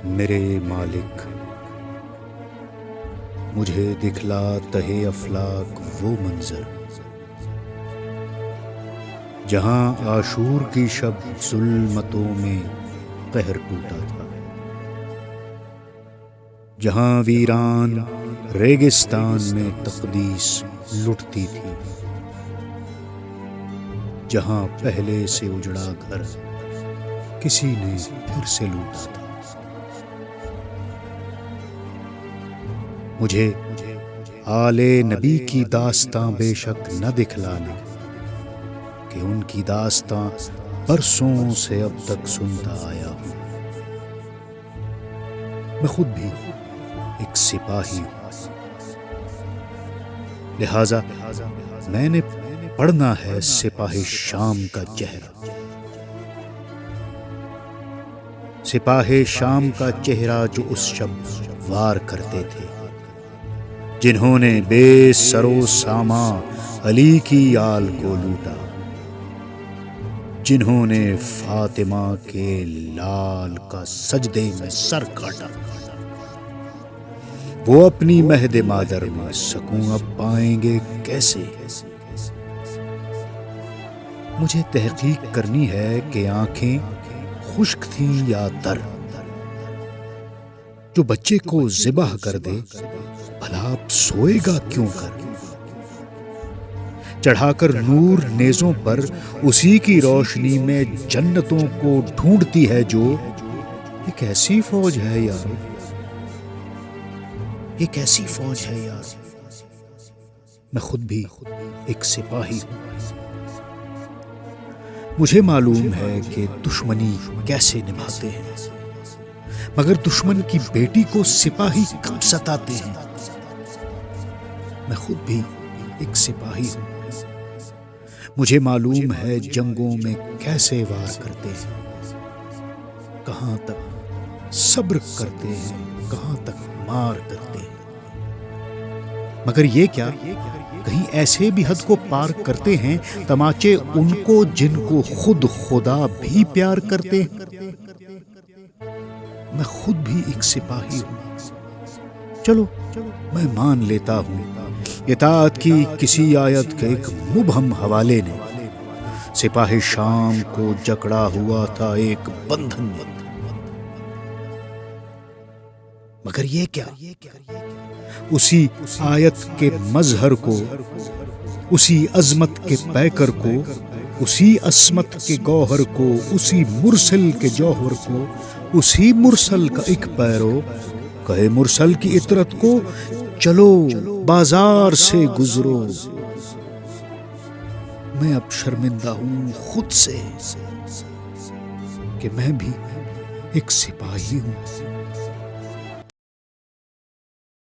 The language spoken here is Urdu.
میرے مالک، مجھے دکھلا تہے افلاک وہ منظر جہاں عاشور کی شب ظلمتوں میں قہر ٹوٹا تھا، جہاں ویران ریگستان میں تقدیس لٹتی تھی، جہاں پہلے سے اجڑا گھر کسی نے پھر سے لوٹا تھا۔ مجھے آل نبی کی داستاں بے شک نہ دکھلانا کہ ان کی داستاں برسوں سے اب تک سنتا آیا ہوں۔ میں خود بھی ایک سپاہی ہوں، لہذا میں نے پڑھنا ہے سپاہی شام کا چہرہ، سپاہی شام کا چہرہ جو اس شب وار کرتے تھے، جنہوں نے بے سر و ساما علی کی آل کو لوٹا، جنہوں نے فاطمہ کے لال کا سجدے میں سر کاٹا، وہ اپنی مہد مادر میں سکون اب پائیں گے کیسے؟ مجھے تحقیق کرنی ہے کہ آنکھیں خشک تھیں یا تر۔ جو بچے کو ذبح کر دے بھلا اب سوئے گا کیوں کر؟ چڑھا کر نور نیزوں پر اسی کی روشنی میں جنتوں کو ڈھونڈتی ہے جو ایک ایسی فوج ہے یار، ایک ایسی فوج ہے یار۔ میں خود بھی ایک سپاہی ہوں، مجھے معلوم ہے کہ دشمنی کیسے نبھاتے ہیں، مگر دشمن کی بیٹی کو سپاہی کب ستاتے ہیں۔ میں خود بھی ایک سپاہی ہوں، مجھے معلوم ہے جنگوں میں کیسے وار کرتے ہیں، کہاں تک صبر کرتے ہیں، کہاں تک مار کرتے ہیں، مگر یہ کیا کہیں ایسے بھی حد کو پار کرتے ہیں تماچے ان کو جن کو خود خدا بھی پیار کرتے ہیں۔ میں خود بھی ایک سپاہی ہوں، چلو میں مان لیتا ہوں اطاعت کی کسی آیت کے ایک مبہم حوالے نے سپاہی شام کو جکڑا ہوا تھا ایک بندھن میں، مگر یہ کیا اسی آیت کے مظہر کو، اسی عظمت کے پیکر کو، اسی عصمت کے گوہر کو، اسی مرسل کے جوہر کو، اسی مرسل کا ایک پیرو کہے مرسل کی اطرت کو چلو بازار سے گزرو۔ میں اب شرمندہ ہوں خود سے کہ میں بھی ایک سپاہی ہوں۔